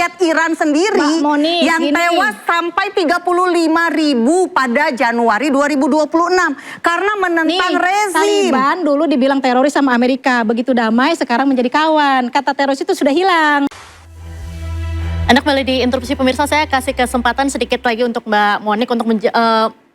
rakyat Iran sendiri yang tewas sampai 35.000 pada Januari 2026 karena menentang rezim. Taliban dulu dibilang teroris sama Amerika, begitu damai sekarang menjadi kawan. Kata teroris itu sudah hilang. Anda kembali di Interupsi pemirsa, saya kasih kesempatan sedikit lagi untuk Mbak Monik untuk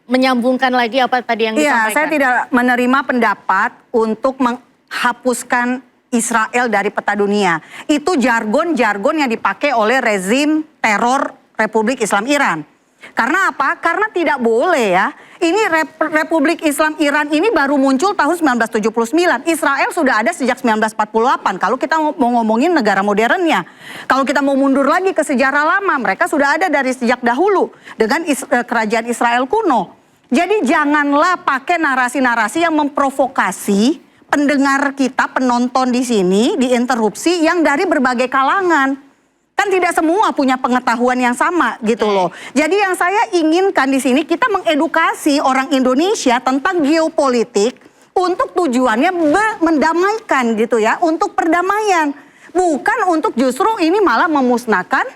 menyambungkan lagi apa tadi yang disampaikan. Iya, saya tidak menerima pendapat untuk menghapuskan Israel dari peta dunia. Itu jargon-jargon yang dipakai oleh rezim teror Republik Islam Iran. Karena apa? Karena tidak boleh ya. Ini Republik Islam Iran ini baru muncul tahun 1979. Israel sudah ada sejak 1948. Kalau kita mau ngomongin negara modernnya. Kalau kita mau mundur lagi ke sejarah lama, mereka sudah ada dari sejak dahulu dengan kerajaan Israel kuno. Jadi janganlah pakai narasi-narasi yang memprovokasi pendengar kita, penonton di sini, di interupsi yang dari berbagai kalangan. Kan tidak semua punya pengetahuan yang sama gitu loh. Jadi yang saya inginkan di sini kita mengedukasi orang Indonesia tentang geopolitik untuk tujuannya mendamaikan gitu ya, untuk perdamaian. Bukan untuk justru ini malah memusnahkan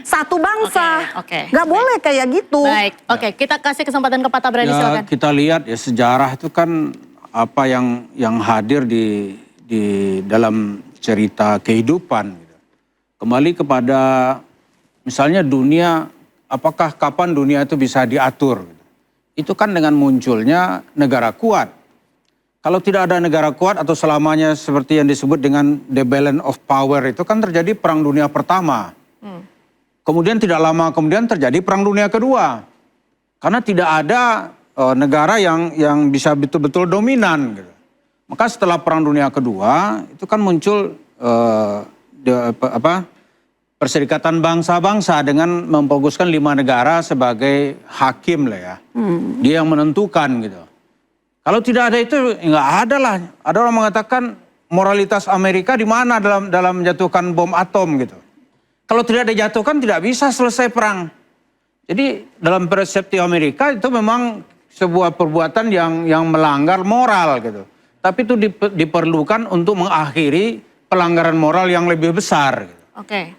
satu bangsa. Gak boleh kayak gitu. Baik, kita kasih kesempatan ke Pak Tabrani, silakan. Kita lihat ya, sejarah itu kan apa yang hadir di dalam cerita kehidupan. Kembali kepada misalnya dunia, apakah kapan dunia itu bisa diatur? Itu kan dengan munculnya negara kuat. Kalau tidak ada negara kuat atau selamanya seperti yang disebut dengan the balance of power, itu kan terjadi Perang Dunia Pertama. Kemudian tidak lama kemudian terjadi Perang Dunia Kedua. Karena tidak ada negara yang bisa betul-betul dominan. Gitu. Maka setelah Perang Dunia Kedua itu kan muncul Perserikatan Bangsa-Bangsa dengan memfokuskan 5 negara sebagai hakim lah ya. Dia yang menentukan gitu. Kalau tidak ada itu nggak ada lah. Ada orang mengatakan moralitas Amerika di mana dalam menjatuhkan bom atom gitu. Kalau tidak dijatuhkan tidak bisa selesai perang. Jadi dalam persepsi Amerika itu memang sebuah perbuatan yang melanggar moral gitu. Tapi itu diperlukan untuk mengakhiri pelanggaran moral yang lebih besar. Gitu.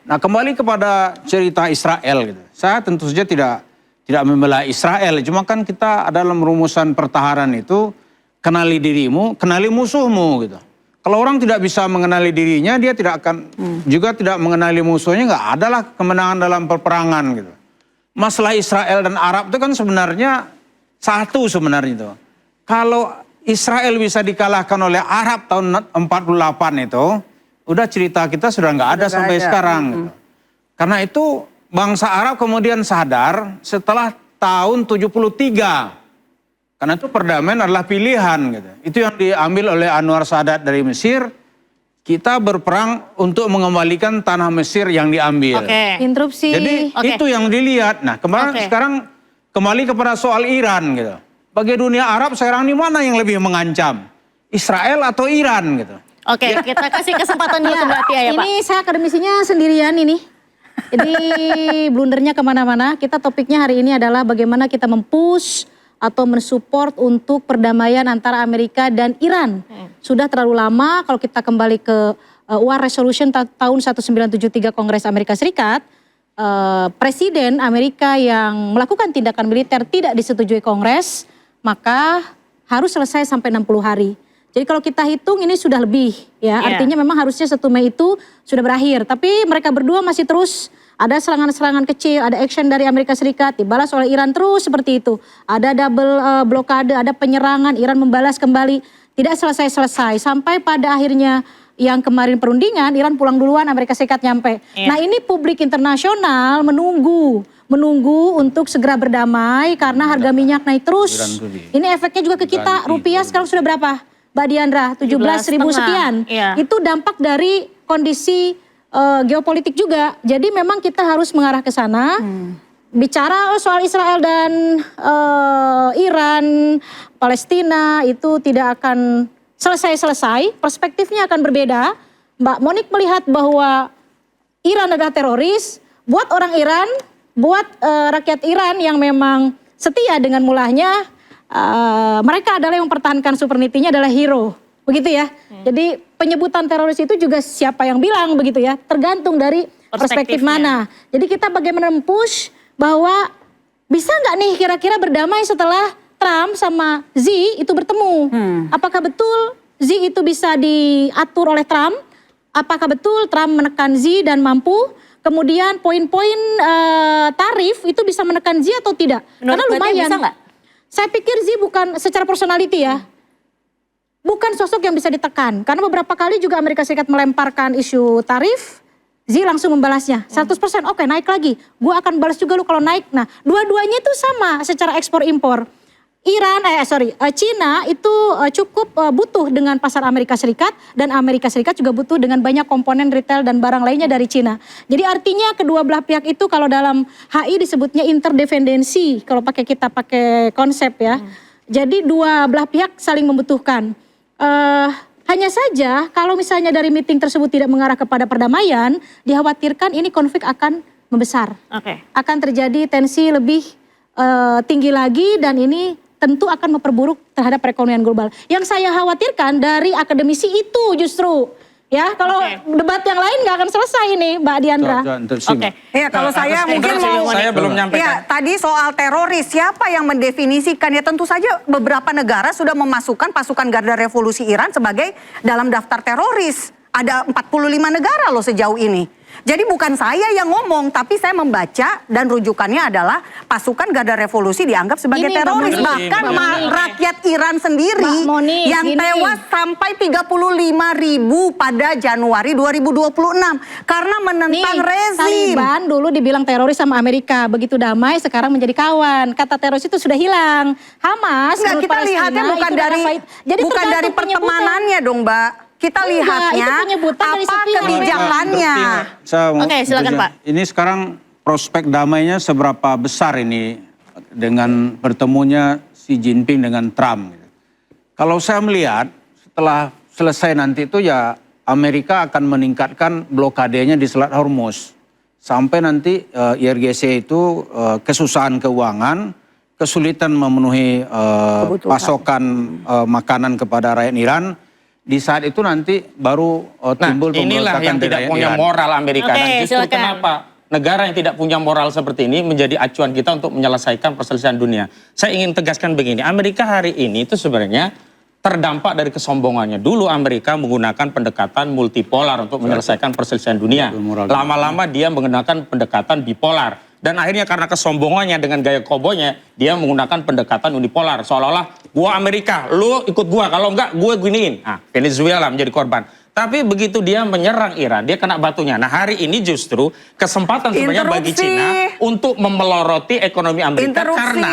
Nah kembali kepada cerita Israel. Gitu. Saya tentu saja tidak membela Israel. Cuma kan kita dalam rumusan pertahanan itu kenali dirimu, kenali musuhmu. Gitu. Kalau orang tidak bisa mengenali dirinya, dia tidak akan juga tidak mengenali musuhnya. Nggak adalah kemenangan dalam peperangan. Gitu. Masalah Israel dan Arab itu kan sebenarnya satu sebenarnya itu. Kalau Israel bisa dikalahkan oleh Arab tahun 48 itu, udah cerita kita sudah nggak ada sampai sekarang. Gitu. Karena itu bangsa Arab kemudian sadar setelah tahun 73. Karena itu perdamaian adalah pilihan. Gitu. Itu yang diambil oleh Anwar Sadat dari Mesir. Kita berperang untuk mengembalikan tanah Mesir yang diambil. Interupsi. Jadi itu yang dilihat. Nah sekarang kembali kepada soal Iran gitu. Bagi dunia Arab sekarang ini mana yang lebih mengancam? Israel atau Iran gitu. Kita kasih kesempatan dulu ke Mbak Tia ya Pak. Ini saya akademisinya sendirian ini. Jadi blundernya kemana-mana. Kita topiknya hari ini adalah bagaimana kita mempush atau mensupport untuk perdamaian antara Amerika dan Iran. Sudah terlalu lama kalau kita kembali ke War Resolution tahun 1973 Kongres Amerika Serikat. Presiden Amerika yang melakukan tindakan militer tidak disetujui Kongres, maka harus selesai sampai 60 hari. Jadi kalau kita hitung ini sudah lebih ya, artinya memang harusnya 1 Mei itu sudah berakhir. Tapi mereka berdua masih terus ada serangan-serangan kecil, ada action dari Amerika Serikat, dibalas oleh Iran terus seperti itu. Ada double blokade, ada penyerangan, Iran membalas kembali, tidak selesai-selesai. Sampai pada akhirnya yang kemarin perundingan, Iran pulang duluan, Amerika Serikat nyampe. Nah ini publik internasional menunggu untuk segera berdamai karena harga minyak naik terus. Ini efeknya juga ke kita, rupiah sekarang sudah berapa? Mbak Diandra, 17.000 sekian. Itu dampak dari kondisi geopolitik juga. Jadi memang kita harus mengarah ke sana. Bicara soal Israel dan Iran, Palestina itu tidak akan selesai-selesai, perspektifnya akan berbeda. Mbak Monik melihat bahwa Iran adalah teroris, buat orang Iran, buat rakyat Iran yang memang setia dengan mulahnya, mereka adalah yang mempertahankan sovereignty-nya adalah hero, begitu ya. Jadi penyebutan teroris itu juga siapa yang bilang begitu ya, tergantung dari perspektif Perspektifnya. mana. Jadi kita bagaimana mempush bahwa bisa nggak nih kira-kira berdamai setelah Trump sama Xi itu bertemu. Apakah betul Xi itu bisa diatur oleh Trump? Apakah betul Trump menekan Xi dan mampu? Kemudian poin-poin tarif itu bisa menekan Xi atau tidak? Menurut Karena Mbak Tia lumayan. bisa nggak? Saya pikir Xi bukan secara personality ya. Bukan sosok yang bisa ditekan. Karena beberapa kali juga Amerika Serikat melemparkan isu tarif, Xi langsung membalasnya. 100% oke naik lagi. Gua akan balas juga lu kalau naik. Nah, dua-duanya itu sama secara ekspor impor. Cina itu cukup butuh dengan pasar Amerika Serikat dan Amerika Serikat juga butuh dengan banyak komponen retail dan barang lainnya dari Cina. Jadi artinya kedua belah pihak itu kalau dalam HI disebutnya interdependensi kalau kita pakai konsep ya. Jadi dua belah pihak saling membutuhkan. Hanya saja kalau misalnya dari meeting tersebut tidak mengarah kepada perdamaian, dikhawatirkan ini konflik akan membesar. Oke. Akan terjadi tensi lebih tinggi lagi dan ini tentu akan memperburuk terhadap perekonomian global. Yang saya khawatirkan dari akademisi itu justru ya kalau debat yang lain nggak akan selesai nih Mbak Diandra. Oke. Iya, kalau saya mungkin mau Saya belum nyampaikan. Ya, tadi soal teroris, siapa yang mendefinisikan? Ya tentu saja beberapa negara sudah memasukkan pasukan Garda Revolusi Iran sebagai dalam daftar teroris. Ada 45 negara loh sejauh ini. Jadi bukan saya yang ngomong, tapi saya membaca dan rujukannya adalah pasukan Garda Revolusi dianggap sebagai Ini, Mbak teroris. Moni. Bahkan Mbak Moni. rakyat Iran sendiri Mbak Moni, yang gini. tewas sampai 35.000 pada Januari 2026 karena menentang rezim. Taliban dulu dibilang teroris sama Amerika, begitu damai sekarang menjadi kawan. Kata teroris itu sudah hilang. Hamas Enggak, menurut kita Palestina lihatnya bukan itu dari adalah Jadi bukan tergantung dari penyebutan. pertemanannya dong, Mbak. Kita Enggak, lihatnya itu penyebutan dari apa sepihak. kebijakannya. Oke, silakan, Pak. Ini sekarang prospek damainya seberapa besar ini dengan bertemunya Xi Jinping dengan Trump. Kalau saya melihat setelah selesai nanti itu ya Amerika akan meningkatkan blokadenya di Selat Hormuz. Sampai nanti IRGC itu kesusahan keuangan, kesulitan memenuhi pasokan makanan kepada rakyat Iran. Di saat itu nanti baru timbul inilah pemberontakan yang dari tidak rakyat punya Iran. moral Amerika. Oke, Dan justru silakan. kenapa negara yang tidak punya moral seperti ini menjadi acuan kita untuk menyelesaikan perselisihan dunia. Saya ingin tegaskan begini, Amerika hari ini itu sebenarnya terdampak dari kesombongannya. Dulu Amerika menggunakan pendekatan multipolar untuk menyelesaikan perselisihan dunia. Lama-lama dia menggunakan pendekatan bipolar. Dan akhirnya karena kesombongannya dengan gaya koboynya, dia menggunakan pendekatan unipolar. Seolah-olah, gua Amerika, lu ikut gua, kalau enggak gue giniin. Nah, Venezuela menjadi korban. Tapi begitu dia menyerang Iran, dia kena batunya. Nah, hari ini justru kesempatan sebenarnya bagi Interupsi. Cina untuk memeloroti ekonomi Amerika Interupsi. karena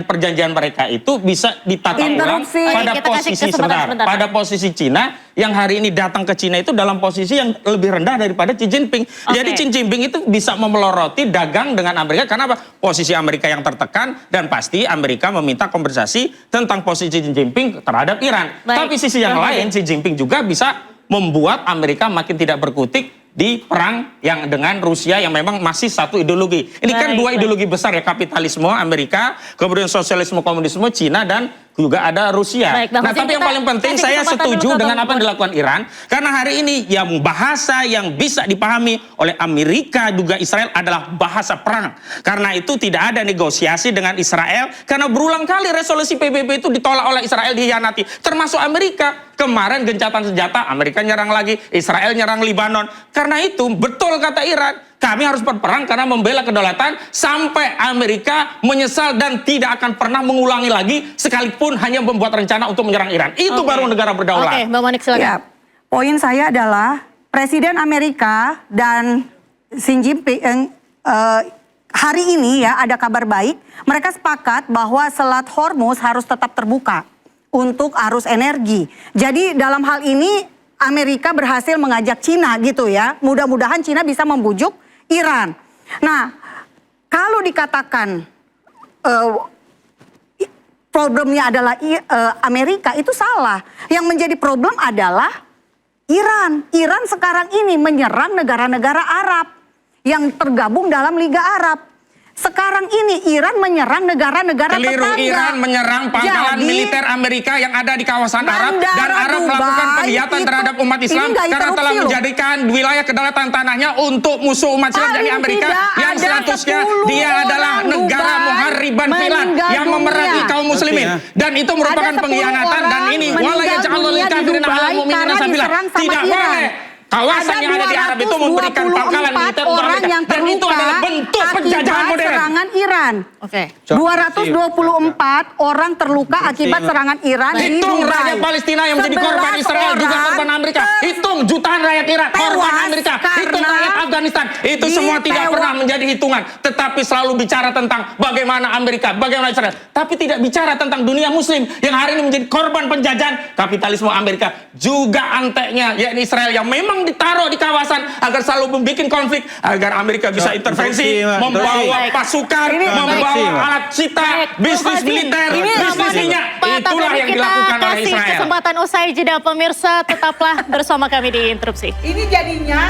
perjanjian mereka itu bisa ditata ulang Interupsi. pada Oke, kita kasih posisi kesempatan sebentar. pada posisi Cina yang hari ini datang ke Cina itu dalam posisi yang lebih rendah daripada Xi Jinping. Jadi Xi Jinping itu bisa memeloroti dagang dengan Amerika karena apa? Posisi Amerika yang tertekan dan pasti Amerika meminta kompensasi tentang posisi Xi Jinping terhadap Iran. Baik. Tapi sisi yang Oke. lain Xi Jinping juga bisa membuat Amerika makin tidak berkutik di perang yang dengan Rusia yang memang masih satu ideologi. Ini kan dua ideologi besar ya, kapitalisme Amerika, kemudian sosialisme komunisme Cina dan juga ada Rusia. Baik, Bang Nah, Hussein, tapi yang kita paling penting kasih saya kesempatan setuju dulu ke dengan Bang apa yang dilakukan Iran karena hari ini yang bahasa yang bisa dipahami oleh Amerika juga Israel adalah bahasa perang. Karena itu tidak ada negosiasi dengan Israel karena berulang kali resolusi PBB itu ditolak oleh Israel, dihianati, termasuk Amerika. Kemarin gencatan senjata, Amerika nyerang lagi, Israel nyerang Libanon. Karena itu betul kata Iran, kami harus berperang karena membela kedaulatan sampai Amerika menyesal dan tidak akan pernah mengulangi lagi sekalipun hanya membuat rencana untuk menyerang Iran. Itu baru negara berdaulat. Oke, Mbak Monik silakan. Ya, poin saya adalah Presiden Amerika dan Xi Jinping hari ini ya ada kabar baik. Mereka sepakat bahwa Selat Hormuz harus tetap terbuka untuk arus energi. Jadi dalam hal ini Amerika berhasil mengajak Cina gitu ya. Mudah-mudahan Cina bisa membujuk Iran. Nah, kalau dikatakan problemnya adalah Amerika, itu salah. Yang menjadi problem adalah Iran. Iran sekarang ini menyerang negara-negara Arab yang tergabung dalam Liga Arab. Sekarang ini Iran menyerang negara-negara Keliru, tetangga. Iran menyerang pangkalan Jadi, militer Amerika yang ada di kawasan Arab, Bandara dan Arab Dubai melakukan kejahatan itu- terhadap umat ini Islam nggak karena interupsi telah loh. menjadikan wilayah kedaulatan tanahnya untuk musuh umat Islam dari Paling Amerika tidak yang ada statusnya 10 dia adalah orang negara Dubai muharriban filan meninggal yang memerangi dunia. kaum muslimin, dan itu merupakan Ada 10 pengkhianatan, dan orang ini meninggal wala yaj'alul dunia di kafirin 'alal Dubai mu'minina karena sabila. diserang sama Tidak Iran. boleh kawasan yang ada di Arab itu memberikan pangkalan militer untuk orang Amerika, yang dan itu terluka adalah bentuk penjajahan akibat modern. serangan Iran. Oke. 224 orang terluka akibat serangan Iran di Hitung Dubai. rakyat Palestina yang menjadi korban 11 Israel juga orang korban Amerika. Hitung jutaan rakyat Irak korban tewas Amerika. Hitung karena rakyat Afghanistan. Itu semua tidak ditewa- pernah menjadi hitungan. Tetapi selalu bicara tentang bagaimana Amerika, bagaimana Israel. Tapi tidak bicara tentang dunia muslim yang hari ini menjadi korban penjajahan kapitalisme Amerika. Juga anteknya yakni Israel yang memang ditaruh di kawasan agar selalu membuat konflik. Agar Amerika bisa intervensi, interupsi, Mbak. membawa Baik. pasukan, Ini- membawa Baik. alat cita, Baik, bisnis Pak Fadil. militer, Ini bisnis minyak. Pak Itulah Tabrani, yang dilakukan kita oleh kasih Israel. kesempatan usai jeda pemirsa, tetaplah bersama kami di Interupsi. Ini jadinya